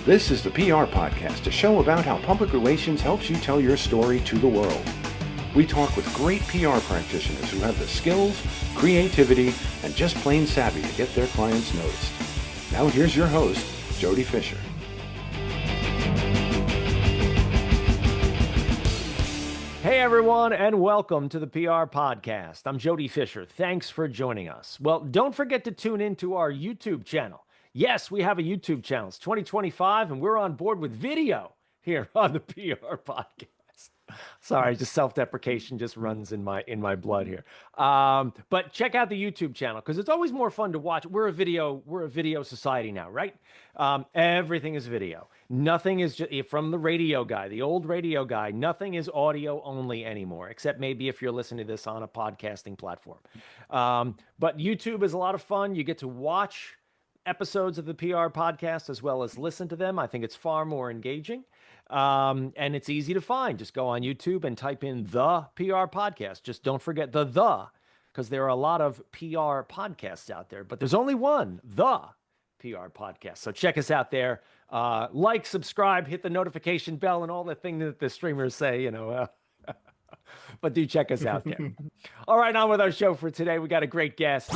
This is the PR Podcast, a show about how public relations helps you tell your story to the world. We talk with great PR practitioners who have the skills, creativity, and just plain savvy to get their clients noticed. Now here's your host, Jody Fisher. Hey everyone, and welcome to the PR Podcast. I'm Jody Fisher. Thanks for joining us. Well, don't forget to tune in to our YouTube channel. Yes, we have a YouTube channel. It's 2025, and we're on board with video here on the PR Podcast. Sorry, just self-deprecation just runs in my blood here. But check out the YouTube channel because it's always more fun to watch. We're a video society now, right? Everything is video. Nothing is just from the radio guy, the old radio guy. Nothing is audio only anymore, except maybe if you're listening to this on a podcasting platform. But YouTube is a lot of fun. You get to watch episodes of the PR Podcast as well as listen to them. I think it's far more engaging. And it's easy to find. Just go on YouTube and type in the PR Podcast. Just don't forget the, because there are a lot of PR podcasts out there, but there's only one, the PR Podcast. So check us out there. Like, subscribe, hit the notification bell, and all the things that the streamers say, but do check us out there. All right, on with our show for today. We got a great guest.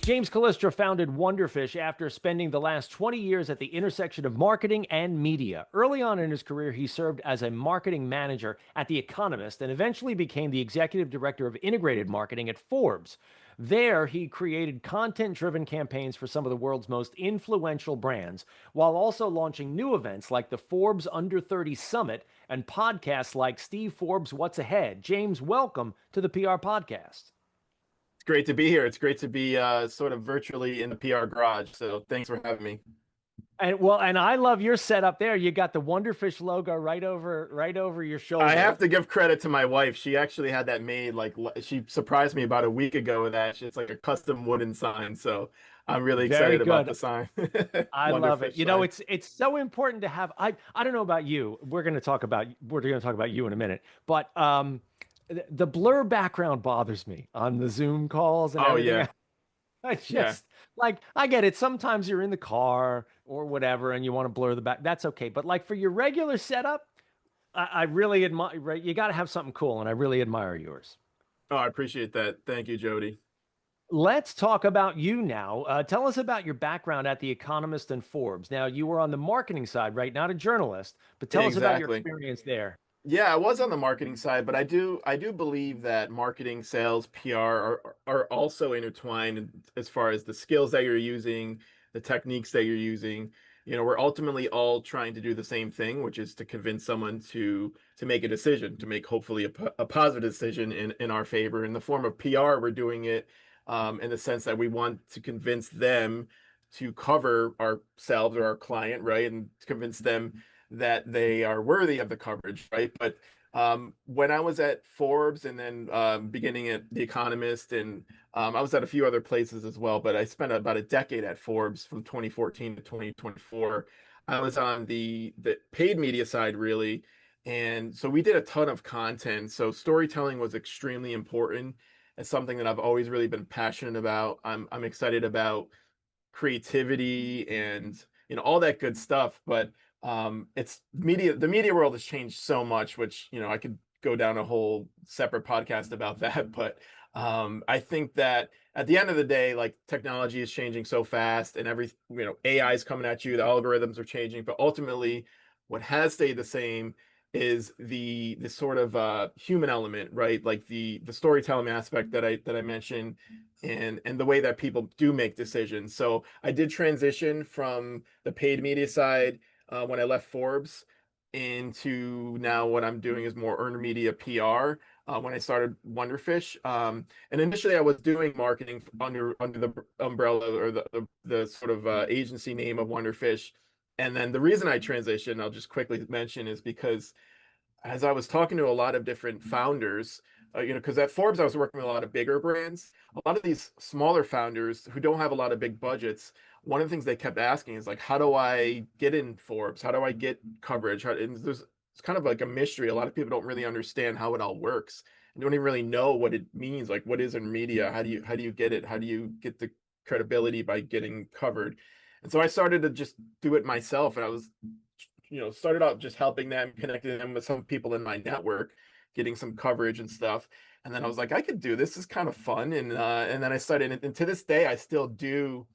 James Colistra founded Wonderfish after spending the last 20 years at the intersection of marketing and media. Early on in his career, he served as a marketing manager at The Economist and eventually became the executive director of integrated marketing at Forbes. There, he created content-driven campaigns for some of the world's most influential brands, while also launching new events like the Forbes Under 30 Summit and podcasts like Steve Forbes' What's Ahead. James, welcome to the PR Podcast. It's great to be here. It's great to be sort of virtually in the PR garage. So thanks for having me. And I love your setup there. You got the Wonderfish logo right over your shoulder. I have to give credit to my wife. She actually had that made. She surprised me about a week ago with that. It's like a custom wooden sign. So I'm really excited about the sign. I love it. It's so important to have. I don't know about you. We're going to talk about you in a minute, but the blur background bothers me on the Zoom calls and everything. Yeah. I get it. Sometimes you're in the car or whatever and you want to blur the back. That's okay. But like for your regular setup, I really admire, right? You got to have something cool, and I really admire yours. Oh, I appreciate that. Thank you, Jody. Let's talk about you now. Tell us about your background at The Economist and Forbes. Now, you were on the marketing side, right? Not a journalist, but tell us about your experience there. Yeah, I was on the marketing side, but I do believe that marketing, sales, PR are also intertwined as far as the skills that you're using, the techniques that you're using. We're ultimately all trying to do the same thing, which is to convince someone to make a decision, to make hopefully a positive decision in our favor. In the form of PR, we're doing it in the sense that we want to convince them to cover ourselves or our client, right? And to convince them that they are worthy of the coverage, right? But when I was at Forbes and then beginning at The Economist, and I was at a few other places as well, but I spent about a decade at Forbes from 2014 to 2024. I was on the paid media side, really. And so we did a ton of content. So storytelling was extremely important. It's something that I've always really been passionate about. I'm excited about creativity and all that good stuff. But it's media. The media world has changed so much, which I could go down a whole separate podcast about that. But I think that at the end of the day, like, technology is changing so fast, and AI is coming at you. The algorithms are changing, but ultimately, what has stayed the same is the sort of human element, right? Like the storytelling aspect that I mentioned, and the way that people do make decisions. So I did transition from the paid media side when I left Forbes into now what I'm doing is more earned media PR when I started Wonderfish. And initially I was doing marketing under the umbrella or the sort of agency name of Wonderfish. And then the reason I transitioned, I'll just quickly mention, is because as I was talking to a lot of different founders, because at Forbes I was working with a lot of bigger brands, a lot of these smaller founders who don't have a lot of big budgets. One of the things they kept asking is like, how do I get in Forbes? How do I get coverage? It's kind of like a mystery. A lot of people don't really understand how it all works and don't even really know what it means. Like, what is in media? How do you get it? How do you get the credibility by getting covered? And so I started to just do it myself. And I was, started out just helping them, connecting them with some people in my network, getting some coverage and stuff. And then I was like, I could do this. This is kind of fun. And then I started, and to this day, I still do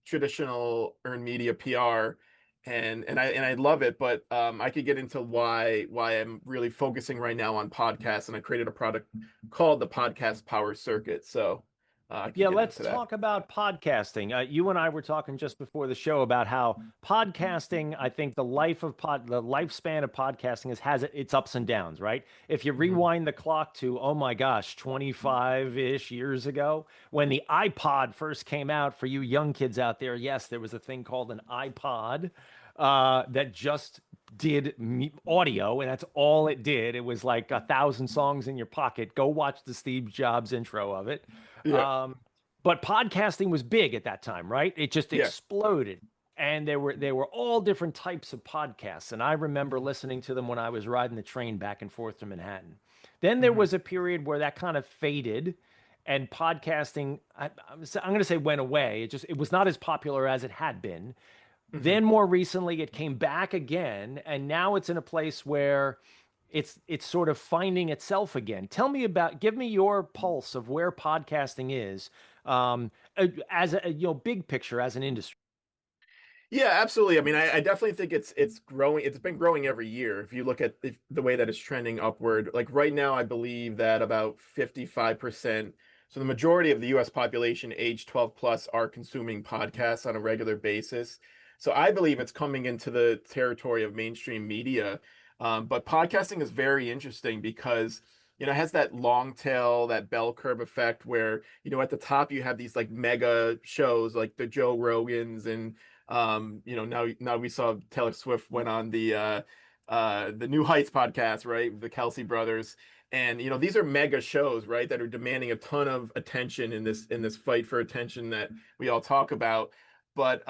traditional earned media PR, and I love it. But I could get into why I'm really focusing right now on podcasts, and I created a product called the Podcast Power Circuit. So I could Yeah, get let's into that. talk about podcasting. You and I were talking just before the show about how podcasting, I think the lifespan of podcasting has its ups and downs, right? If you Hmm. rewind the clock to, oh my gosh, 25-ish years ago, when the iPod first came out, for you young kids out there, yes, there was a thing called an iPod that just did audio, and that's all it did. It was like 1,000 songs in your pocket. Go watch the Steve Jobs intro of it. Yeah, Um, but podcasting was big at that time, right? It just yeah. exploded. And there were all different types of podcasts. And I remember listening to them when I was riding the train back and forth to Manhattan. Then there Hmm. was a period where that kind of faded and podcasting, I'm going to say, went away. It was not as popular as it had been. Hmm. Then more recently, it came back again, and now it's in a place where it's sort of finding itself again. Give me your pulse of where podcasting is, as a big picture as an industry. Yeah, absolutely. I mean, I definitely think it's growing. It's been growing every year. If you look at the way that it's trending upward, like right now, I believe that about 55%, so the majority of the US population age 12 plus are consuming podcasts on a regular basis. So I believe it's coming into the territory of mainstream media. But podcasting is very interesting because it has that long tail, that bell curve effect where, at the top you have these like mega shows like the Joe Rogans and now we saw Taylor Swift went on the New Heights podcast, right? The Kelsey brothers. And these are mega shows, right? That are demanding a ton of attention in this fight for attention that we all talk about. But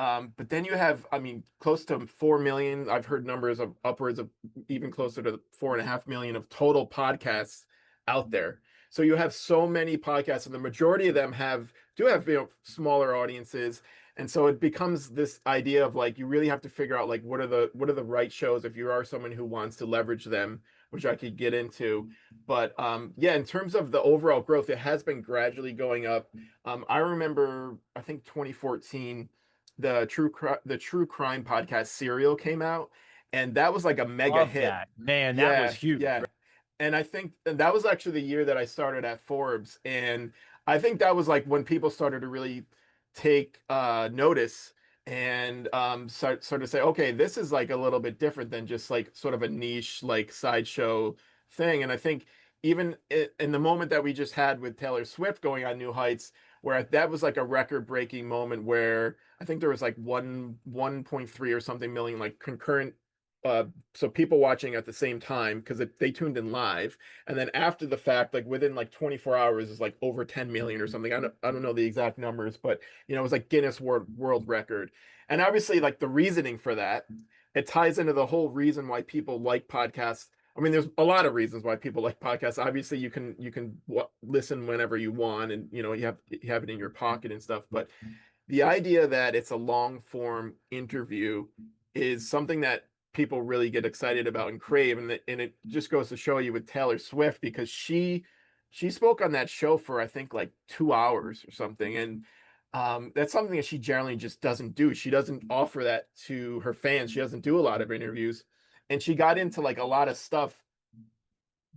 then you have, I mean, close to 4 million. I've heard numbers of upwards of even closer to 4.5 million of total podcasts out there. So you have so many podcasts, and the majority of them do have smaller audiences, and so it becomes this idea of like you really have to figure out like what are the right shows if you are someone who wants to leverage them, which I could get into. But yeah, in terms of the overall growth, it has been gradually going up. I remember, I think 2014, the true crime podcast Serial came out, and that was like a mega Love hit. that, man. That was Yeah, huge. yeah. And I think that was actually the year that I started at Forbes. And I think that was like when people started to really take notice and sort of say, okay, this is like a little bit different than just like sort of a niche like sideshow thing. And I think even in the moment that we just had with Taylor Swift going on New Heights, where that was like a record breaking moment where I think there was like 1.3 or something million like concurrent, uh so people watching at the same time because they tuned in live, and then after the fact, like within like 24 hours is like over 10 million or something. I don't know the exact numbers, but it was like Guinness World Record. And obviously, like the reasoning for that, it ties into the whole reason why people like podcasts. I mean, there's a lot of reasons why people like podcasts. Obviously, you can listen whenever you want, and you have it in your pocket and stuff. But the idea that it's a long form interview is something that people really get excited about and crave, and it just goes to show you with Taylor Swift, because she spoke on that show for I think like 2 hours or something. And that's something that she generally just doesn't do. She doesn't offer that to her fans. She doesn't do a lot of interviews, and she got into like a lot of stuff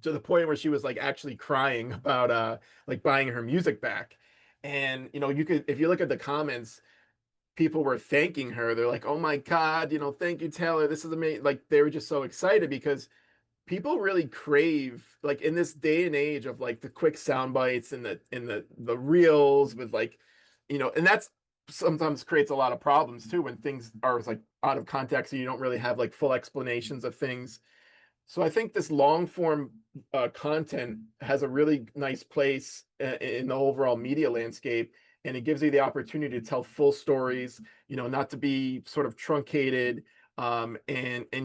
to the point where she was like actually crying about like buying her music back. And you could, if you look at the comments, people were thanking her. They're like, "Oh my God, thank you, Taylor. This is amazing." Like they were just so excited because people really crave, like in this day and age of like the quick sound bites and the reels with like, and that's sometimes creates a lot of problems too when things are like out of context and you don't really have like full explanations of things. So I think this long form content has a really nice place in the overall media landscape, and it gives you the opportunity to tell full stories, not to be sort of truncated. And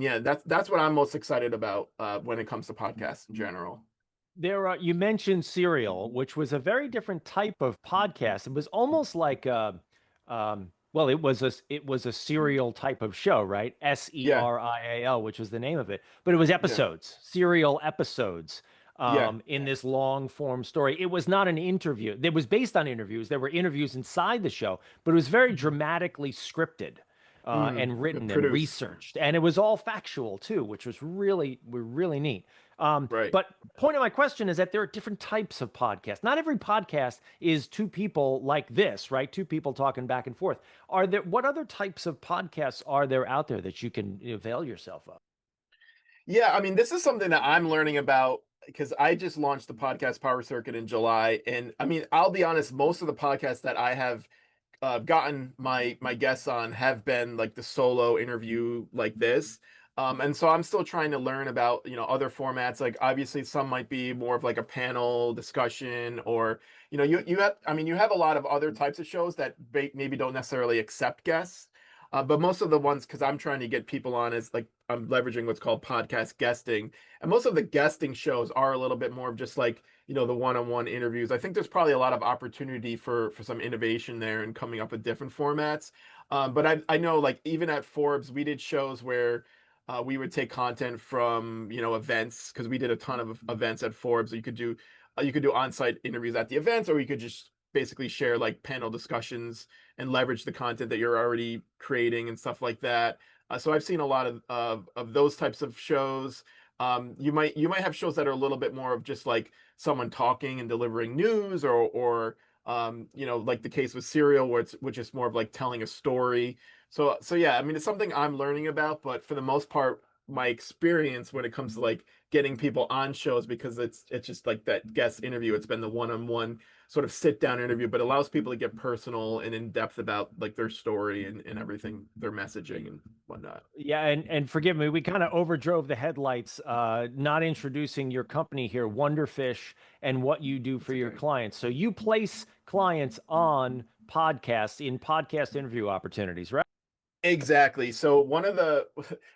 yeah, that's what I'm most excited about when it comes to podcasts in general. You mentioned Serial, which was a very different type of podcast. It was almost like Well, it was a serial type of show, right? Yeah, Serial, which was the name of it. But it was yeah, episodes, serial episodes, yeah. in this long form story. It was not an interview. It was based on interviews. There were interviews inside the show, but it was very dramatically scripted, and written and Produced, researched, and it was all factual too, which was really neat. right. But point of my question is that there are different types of podcasts. Not every podcast is two people like this, right? Two people talking back and forth. What other types of podcasts are there out there that you can avail yourself of? Yeah, I mean, this is something that I'm learning about because I just launched the podcast Power Circuit in July, and I mean, I'll be honest, most of the podcasts that I have gotten my guests on have been like the solo interview like this. And so I'm still trying to learn about, other formats. Like obviously some might be more of like a panel discussion, or you have, I mean, you have a lot of other types of shows that maybe don't necessarily accept guests. But most of the ones, because I'm trying to get people on, is like I'm leveraging what's called podcast guesting, and most of the guesting shows are a little bit more of just like the one-on-one interviews. I think there's probably a lot of opportunity for some innovation there and coming up with different formats. But I know like even at Forbes, we did shows where we would take content from events, because we did a ton of events at Forbes. So you could do on-site interviews at the events, or you could just basically share like panel discussions and leverage the content that you're already creating and stuff like that. So I've seen a lot of those types of shows. You might have shows that are a little bit more of just like someone talking and delivering news, or like the case with Serial, which is more of like telling a story. So yeah, I mean, it's something I'm learning about, but for the most part, my experience when it comes to like getting people on shows, because it's just like that guest interview, it's been the one-on-one sort of sit down interview, but allows people to get personal and in depth about like their story and everything, their messaging and whatnot. Yeah, and forgive me, we kind of overdrove the headlights, not introducing your company here, Wonderfish, and what you do for That's your okay. clients. So you place clients on podcasts in podcast interview opportunities, right? Exactly. So one of the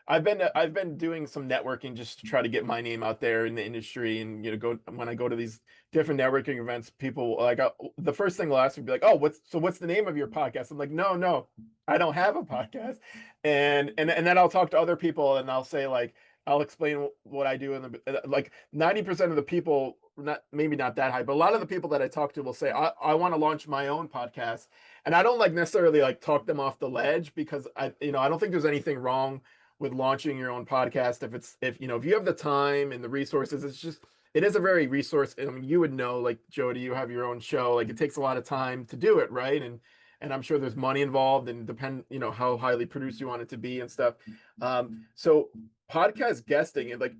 I've been doing some networking just to try to get my name out there in the industry, and go when I go to these different networking events, people like the first thing they'll ask me be like, "Oh, what's the name of your podcast?" I'm like, "No, no, I don't have a podcast." And then I'll talk to other people and I'll say like I'll explain what I do, and like 90% of the people, not maybe not that high, but a lot of the people that I talk to will say, I want to launch my own podcast. And I don't like necessarily like talk them off the ledge, because I don't think there's anything wrong with launching your own podcast if you have the time and the resources. It is a very resource. I mean, you would know, like Jody, you have your own show. Like it takes a lot of time to do it, right? And I'm sure there's money involved, and depend how highly produced you want it to be and stuff. So podcast guesting, and like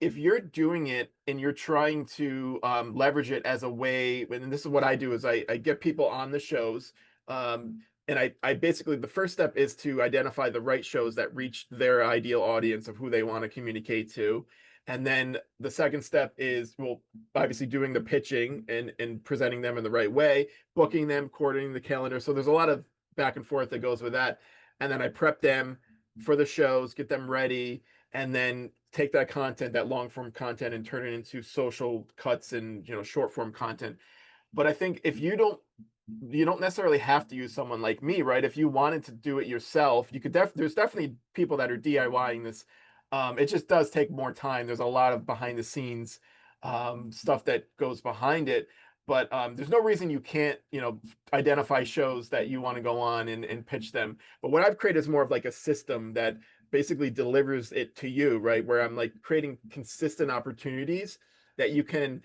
if you're doing it and you're trying to leverage it as a way, and this is what I do, is I get people on the shows, and I basically, the first step is to identify the right shows that reach their ideal audience of who they want to communicate to. And then the second step is, well, obviously doing the pitching and presenting them in the right way, booking them, coordinating the calendar. So there's a lot of back and forth that goes with that. And then I prep them for the shows, get them ready, and then take that content, that long form content, and turn it into social cuts and short form content. But I think if you don't necessarily have to use someone like me, right? If you wanted to do it yourself, you could there's definitely people that are DIYing this. It just does take more time. There's a lot of behind the scenes stuff that goes behind it. But there's no reason you can't, identify shows that you want to go on and pitch them. But what I've created is more of like a system that basically delivers it to you, right? Where I'm like creating consistent opportunities that you can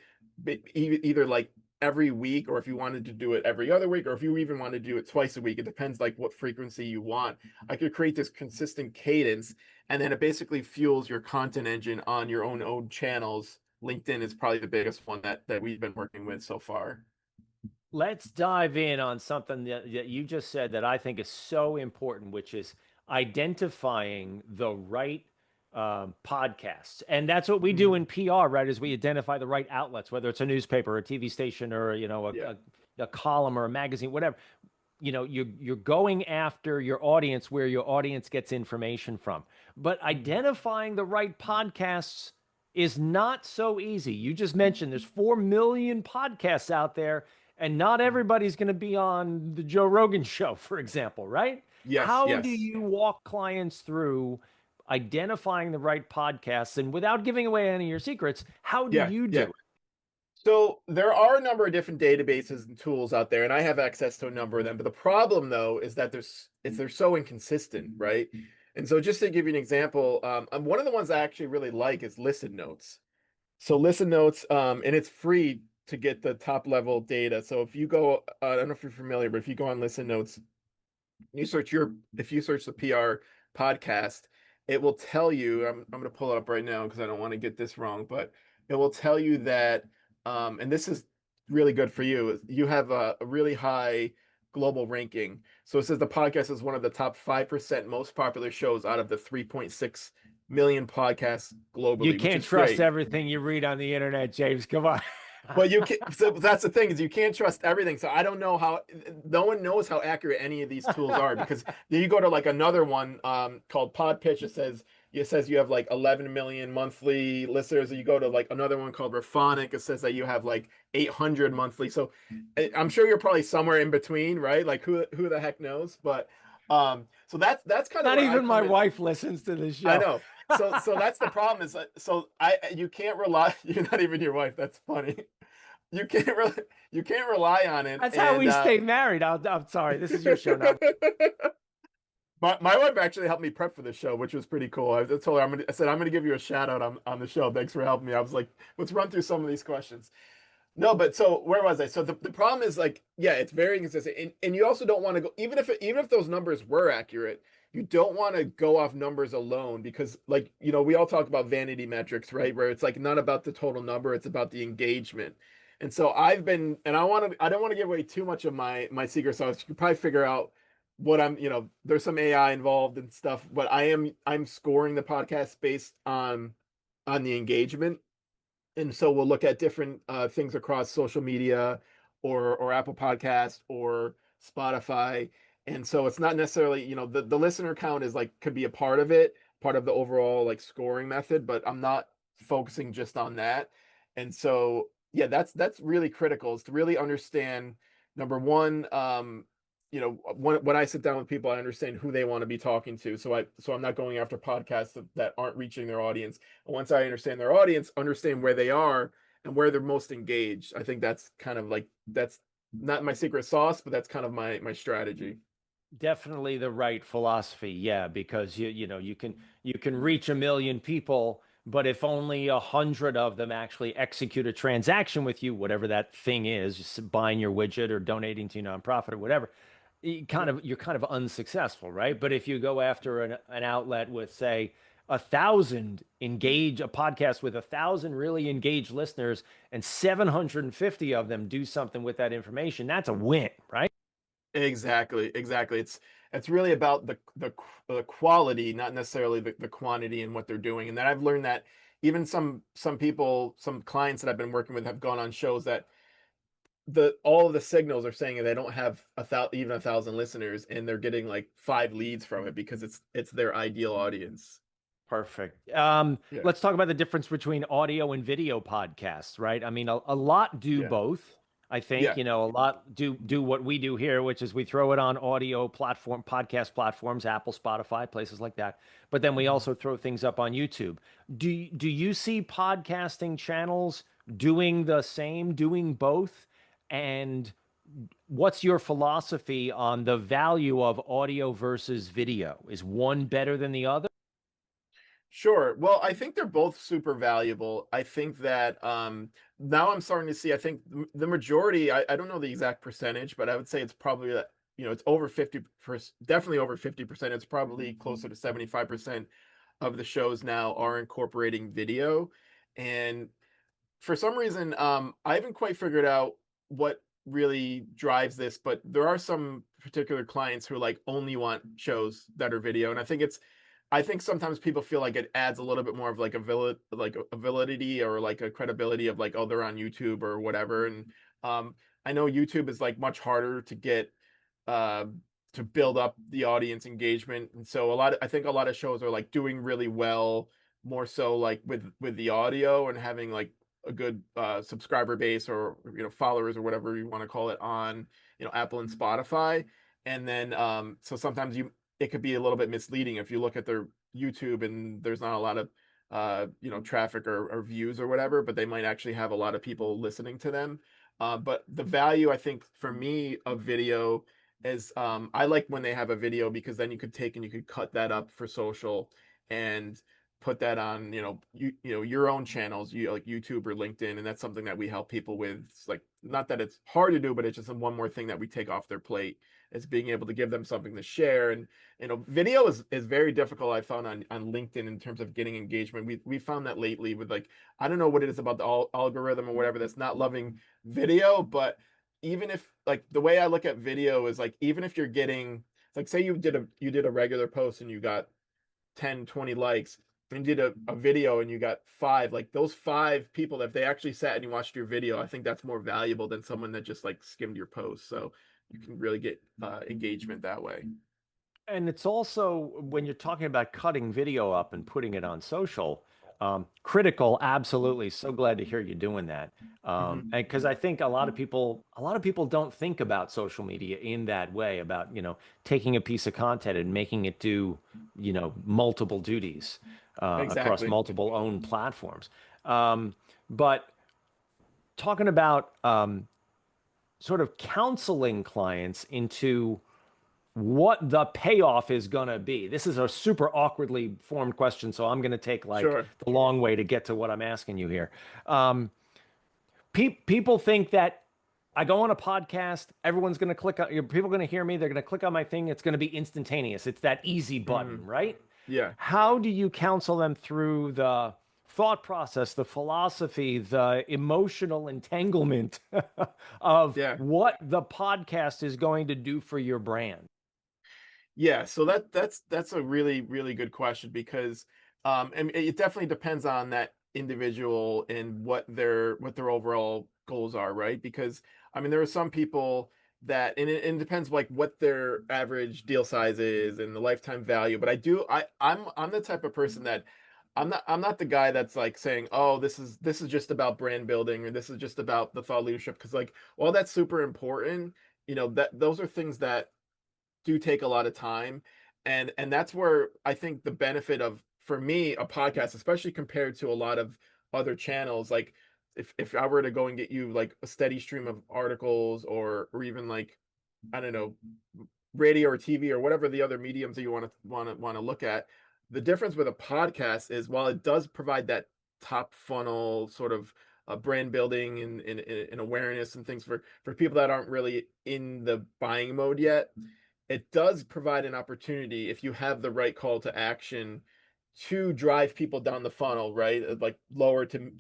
either like every week, or if you wanted to do it every other week, or if you even want to do it twice a week, it depends like what frequency you want. I could create this consistent cadence, and then it basically fuels your content engine on your own channels. LinkedIn is probably the biggest one that we've been working with so far. Let's dive in on something that you just said that I think is so important, which is identifying the right podcasts. And that's what we do Mhm. in PR, right? Is we identify the right outlets, whether it's a newspaper, or a TV station, or Yeah. a column or a magazine, whatever. You're going after your audience where your audience gets information from. But Mhm. identifying the right podcasts is not so easy. You just mentioned there's 4 million podcasts out there, And not everybody's going to be on the Joe Rogan show, for example, right? Yes, How do yes. you walk clients through identifying the right podcasts? And without giving away any of your secrets, how do Yeah, you do yeah. it? So there are a number of different databases and tools out there, and I have access to a number of them. But the problem, though, is that they're so inconsistent, right? And so, just to give you an example, one of the ones I actually really like is Listen Notes. So Listen Notes, and it's free to get the top level data. So if you go, I don't know if you're familiar, but if you go on Listen Notes, if you search the PR podcast, it will tell you, I'm going to pull it up right now because I don't want to get this wrong, but it will tell you that, and this is really good for you, you have a really high global ranking. So it says the podcast is one of the top 5% most popular shows out of the 3.6 million podcasts You globally, which can't is trust great. everything you read on the internet, James. Come on. But you can, so that's the thing, is you can't trust everything. So I don't know how, no one knows how accurate any of these tools are, because you go to like another one called Pod Pitch. It says you have like 11 million monthly listeners. And you go to like another one called Raphonic. It says that you have like 800 monthly. So I'm sure you're probably somewhere in between, right? Like who the heck knows? But so that's kind of Not where I even my come in. wife listens to the I show. know. So that's the problem, is that, so I you can't rely, you're not even your wife. That's funny. You can't really you can't rely on it. That's how And we stay married. I'm sorry. This is your show now. my wife actually helped me prep for the show, which was pretty cool. I told her, I said I'm gonna give you a shout out on the show. Thanks for helping me. I was like, let's run through some of these questions. No, but so where was I? So the problem is, like, yeah, it's very inconsistent, and you also don't want to go, even if those numbers were accurate, you don't want to go off numbers alone, because, like, we all talk about vanity metrics, right? Where it's like not about the total number, it's about the engagement. And so I don't want to give away too much of my secret sauce. You can probably figure out what there's some AI involved and stuff, but I'm scoring the podcast based on the engagement. And so we'll look at different things across social media, or Apple Podcast or Spotify. And so it's not necessarily, the listener count is like, could be a part of it, part of the overall like scoring method, but I'm not focusing just on that. And so yeah, that's really critical, is to really understand, number one, when I sit down with people, I understand who they want to be talking to. So I'm not going after podcasts that aren't reaching their audience. And once I understand their audience, understand where they are and where they're most engaged. I think that's kind of like, that's not my secret sauce, but that's kind of my strategy. Definitely the right philosophy. Yeah, because you can reach 1 million people, but if only 100 of them actually execute a transaction with you, whatever that thing is, just buying your widget or donating to your nonprofit or whatever, you're kind of unsuccessful, right? But if you go after an outlet with, say, 1,000 a podcast with 1,000 really engaged listeners, and 750 of them do something with that information, that's a win, right? Exactly, exactly. It's really about the quality, not necessarily the quantity and what they're doing. And then I've learned that even some people, some clients that I've been working with have gone on shows that the all of the signals are saying that they don't have even 1,000 listeners, and they're getting like 5 leads from it, because it's their ideal audience. Perfect. Yeah, Let's talk about the difference between audio and video podcasts, right? I mean, a lot do yeah, both. I think, yeah. a lot do what we do here, which is we throw it on audio podcast platforms, Apple, Spotify, places like that. But then we Mhm. also throw things up on YouTube. Do you see podcasting channels doing the same, doing both? And what's your philosophy on the value of audio versus video? Is one better than the other? Sure. Well, I think they're both super valuable. I think that now I'm starting to see, I think the majority, I don't know the exact percentage, but I would say it's probably it's over 50%, definitely over 50%. It's probably closer to 75% of the shows now are incorporating video. And for some reason, I haven't quite figured out what really drives this, but there are some particular clients who like only want shows that are video. And I think sometimes people feel like it adds a little bit more of like a validity, or like a credibility of like, oh, they're on YouTube or whatever. And I know YouTube is like much harder uh, to build up the audience engagement, and so I think a lot of shows are like doing really well, more so like with the audio, and having like a good subscriber base, or followers, or whatever you want to call it, on Apple and Spotify. And then so sometimes it could be a little bit misleading if you look at their YouTube and there's not a lot of traffic or views or whatever, but they might actually have a lot of people listening to them. But the value, I think, for me, of video is, I like when they have a video, because then you could take and you could cut that up for social and put that on your own channels, like YouTube or LinkedIn. And that's something that we help people with. It's like, not that it's hard to do, but it's just one more thing that we take off their plate, is being able to give them something to share. And video is very difficult, I found, on LinkedIn, in terms of getting engagement. We found that lately with, like, I don't know what it is about the algorithm or whatever that's not loving video. But even if, like, the way I look at video is, like, even if you're getting, like, say you did a regular post and you got 10, 20 likes, and did a video and you got 5, like, those 5 people, if they actually sat and you watched your video, I think that's more valuable than someone that just, like, skimmed your post. So you can really get engagement that way. And it's also, when you're talking about cutting video up and putting it on social, critical. Absolutely. So glad to hear you doing that. And Hmm. because I think a lot of people don't think about social media in that way, about, taking a piece of content and making it do, multiple duties, across Exactly. multiple owned platforms. But talking about, sort of counseling clients into what the payoff is going to be. This is a super awkwardly formed question, so I'm going to take like Sure. the long way to get to what I'm asking you here. Um, People think that I go on a podcast, everyone's going to click on, people are going to hear me, they're going to click on my thing, it's going to be instantaneous. It's that easy Hmm. button, right? Yeah. How do you counsel them through the thought process, the philosophy, the emotional entanglement of Yeah. what the podcast is going to do for your brand? Yeah, so that's a really, really good question, because and it definitely depends on that individual and what their overall goals are, right? Because, I mean, there are some people that, and it depends, like, what their average deal size is and the lifetime value. But I'm the type of person that, I'm not the guy that's, like, saying, oh, this is just about brand building, or this is just about the thought leadership, because, like, while that's super important, that those are things that do take a lot of time. And that's where I think the benefit of, for me, a podcast, especially compared to a lot of other channels, like, if I were to go and get you, like, a steady stream of articles, or even, like, I don't know, radio or TV or whatever the other mediums that you want to look at. The difference with a podcast is, while it does provide that top funnel sort of brand building and awareness and things for people that aren't really in the buying mode yet, it does provide an opportunity, if you have the right call to action, to drive people down the funnel, right? Like, lower to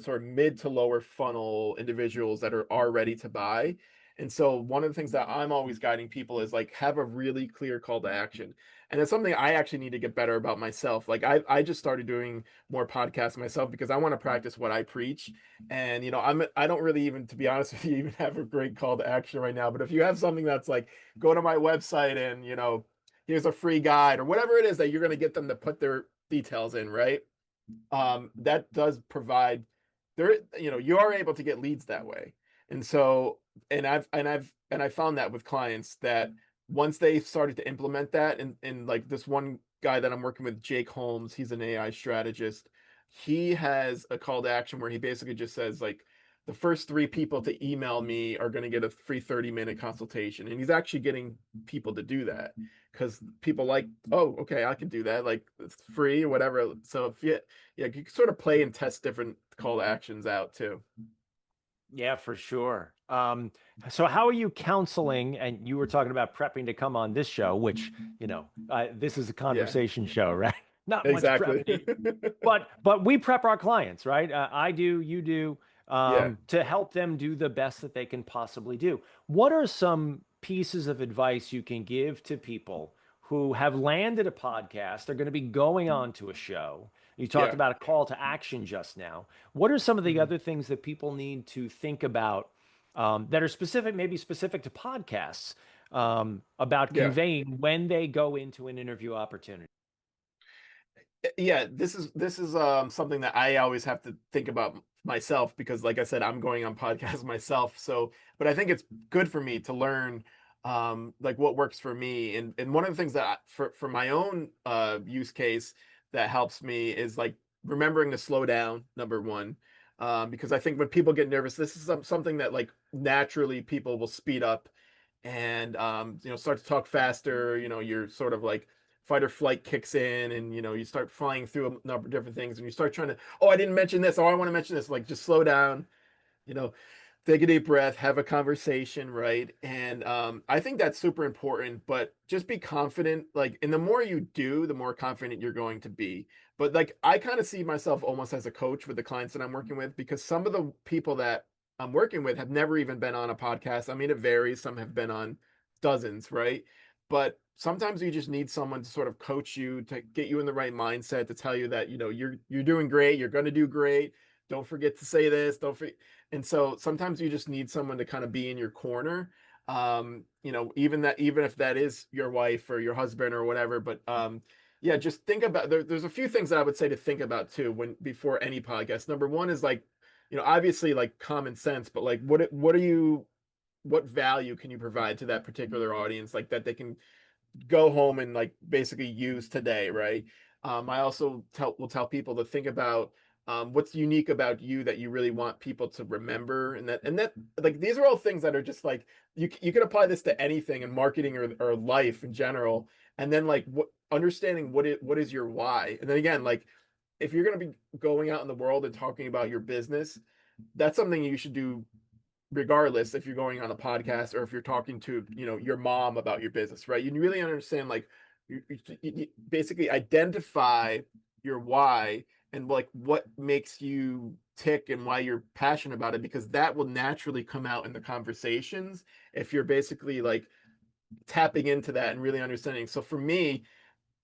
sort of mid to lower funnel individuals that are ready to buy. And so one of the things that I'm always guiding people is, like, have a really clear call to action. And it's something I actually need to get better about myself. Like, I just started doing more podcasts myself, because I want to practice what I preach. And I don't really, even, to be honest with you, even have a great call to action right now. But if you have something that's like, go to my website and, here's a free guide, or whatever it is that you're going to get them to put their details in, right? That does provide, there, you are able to get leads that way. And so, and I found that with clients, that once they started to implement that, and like, this one guy that I'm working with, Jake Holmes, he's an AI strategist. He has a call to action where he basically just says, like, the first 3 people to email me are going to get a free 30-minute consultation. And he's actually getting people to do that, because people, like, oh, okay, I can do that, like, it's free or whatever. So if you yeah, you can sort of play and test different call to actions out too. Yeah, for sure. So how are you counseling? And you were talking about prepping to come on this show, which, this is a Yeah, conversation show, right? Not much prep exactly. needed. But we prep our clients, right? I do, you do, Yeah, to help them do the best that they can possibly do. What are some pieces of advice you can give to people who have landed a podcast? They're going to be going on to a show. You talked yeah. about a call to action just now. What are some of the Mhm. other things that people need to think about, that are specific, maybe specific to podcasts, about Yeah. conveying when they go into an interview opportunity? Yeah, this is something that I always have to think about myself because, like I said, I'm going on podcasts myself. So, but I think it's good for me to learn like what works for me. And one of the things that for my own use case that helps me is like remembering to slow down, number one. Because I think when people get nervous, this is something that like naturally people will speed up and start to talk faster. You're sort of like fight or flight kicks in, and you start flying through a number of different things, and you start trying to, oh, I didn't mention this, oh, I want to mention this. Like, just slow down, you know take a deep breath, have a conversation, right? And I think that's super important. But just be confident, like, and the more you do, the more confident you're going to be. But like, I kind of see myself almost as a coach with the clients that I'm working with, because some of the people that I'm working with have never even been on a podcast. I mean, it varies, some have been on dozens, right? But sometimes you just need someone to sort of coach you, to get you in the right mindset, to tell you that you're doing great, you're going to do great, don't forget to say this, don't forget. And so sometimes you just need someone to kind of be in your corner. Even if that is your wife or your husband or whatever. But yeah, just think about, there's a few things that I would say to think about too when before any podcast. Number one is like, obviously like common sense, but like what value can you provide to that particular audience, like that they can go home and like basically use today, right? I also will tell people to think about what's unique about you that you really want people to remember, and that like these are all things that are just like you can apply this to anything in marketing or life in general. And then like understanding what is your why, and then again, like if you're going to be going out in the world and talking about your business, that's something you should do regardless if you're going on a podcast or if you're talking to your mom about your business, right? You really understand, like, you basically identify your why and like what makes you tick and why you're passionate about it, because that will naturally come out in the conversations if you're basically like tapping into that and really understanding. So for me,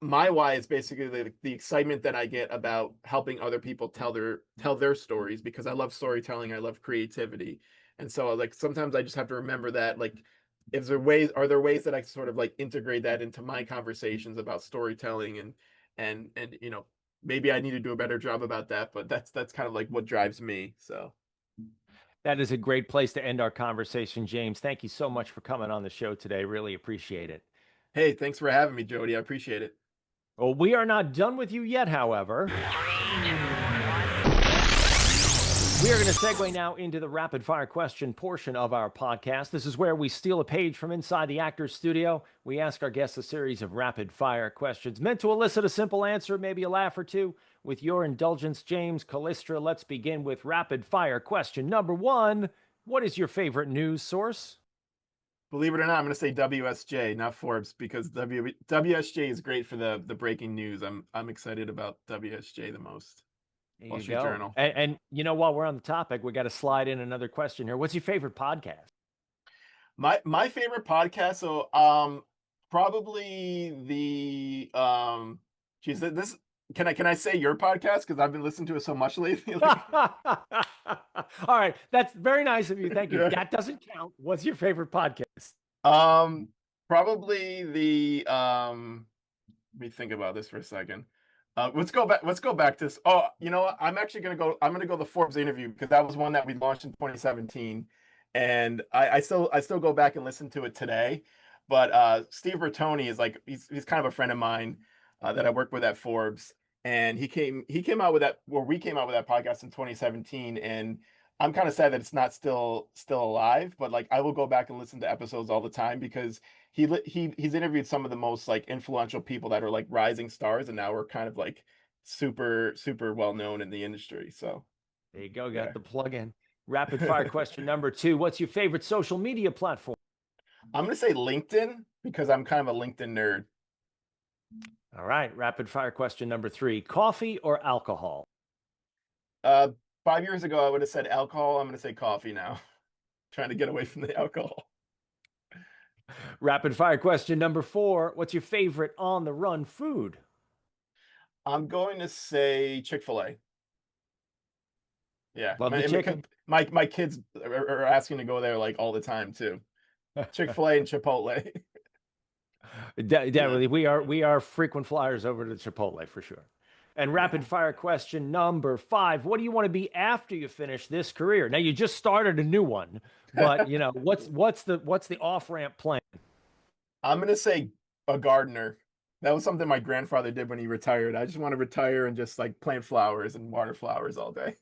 my why is basically the excitement that I get about helping other people tell their stories, because I love storytelling, I love creativity. And so like sometimes I just have to remember that, like, if are there ways that I sort of like integrate that into my conversations about storytelling, and maybe I need to do a better job about that, but that's kind of like what drives me. So That is a great place to end our conversation, James. Thank you so much for coming on the show today. Really appreciate it. hey, thanks for having me, Jody. I appreciate it. Well, we are not done with you yet, however. We are going to segue now into the rapid fire question portion of our podcast. This is where we steal a page from inside the actor's studio. We ask our guests a series of rapid fire questions meant to elicit a simple answer, maybe a laugh or two. With your indulgence, James Colistra, let's begin with rapid fire question number one. What is your favorite news source? Believe it or not, I'm going to say WSJ, not Forbes, because WSJ is great for the breaking news. I'm excited about WSJ the most. There Wall you Street go. Journal. And while we're on the topic, we got to slide in another question here. What's your favorite podcast? My favorite podcast, so probably the geez, this can I say your podcast, because I've been listening to it so much lately. All right, that's very nice of you. Thank you. Yeah. That doesn't count. What's your favorite podcast? Um Probably the let me think about this for a second. Let's go back to this. Oh, you know what? I'm gonna go the Forbes interview, because that was one that we launched in 2017. And I still go back and listen to it today. But Steve Bertoni is like, he's kind of a friend of mine that I work with at Forbes. And he came out with that, or we came out with that podcast in 2017. And I'm kind of sad that it's not still alive, but like I will go back and listen to episodes all the time, because he's interviewed some of the most like influential people that are like rising stars, and now we're kind of like super super well known in the industry. So There you go. yeah, Got the plug in. Rapid fire question number two. What's your favorite social media platform? I'm gonna say LinkedIn, because I'm kind of a LinkedIn nerd. All right. Rapid fire question number three. Coffee or alcohol? Uh, 5 years ago I would have said alcohol. I'm gonna say coffee now. Trying to get away from the alcohol. Rapid fire question number four. What's your favorite on the run food? I'm going to say Chick-fil-A. Yeah, Love the chicken. my kids are asking to go there like all the time too. Chick-fil-A and Chipotle. Yeah. Definitely. We are frequent flyers over to Chipotle for sure. And rapid fire question number 5: what do you want to be after you finish this career? Now you just started a new one, but what's the off-ramp plan? I'm gonna say a gardener. That was something my grandfather did when he retired. I just want to retire and just like plant flowers and water flowers all day.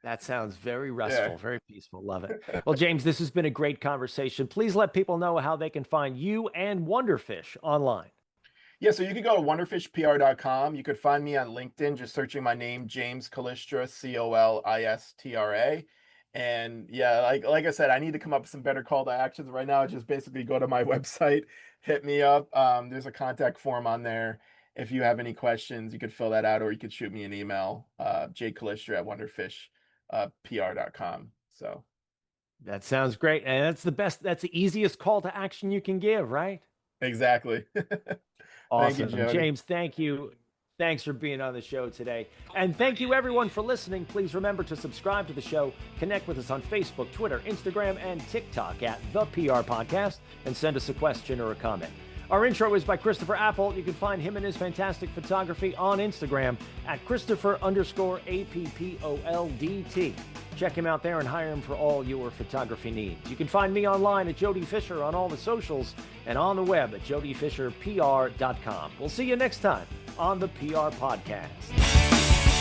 That sounds very Yeah. restful, very peaceful. Love it. Well, James, this has been a great conversation. Please let people know how they can find you and Wonderfish online. Yeah, so you could go to wonderfishpr.com. You could find me on LinkedIn, just searching my name, James Colistra, Colistra. And yeah, like I said, I need to come up with some better call to actions right now. Just basically go to my website, hit me up. There's a contact form on there. If you have any questions, you could fill that out, or you could shoot me an email, jcolistra@wonderfishpr.com. So That sounds great. And that's the easiest call to action you can give, right? exactly. Thank you, Awesome. Jody. James, thank you. Thanks for being on the show today. And thank you, everyone, for listening. Please remember to subscribe to the show, connect with us on Facebook, Twitter, Instagram, and TikTok at The PR Podcast, and send us a question or a comment. Our intro is by Christopher Apple. You can find him and his fantastic photography on Instagram at Christopher_APPOLDT. Check him out there and hire him for all your photography needs. You can find me online at Jody Fisher on all the socials and on the web at jodyfisherpr.com. We'll see you next time on the PR Podcast.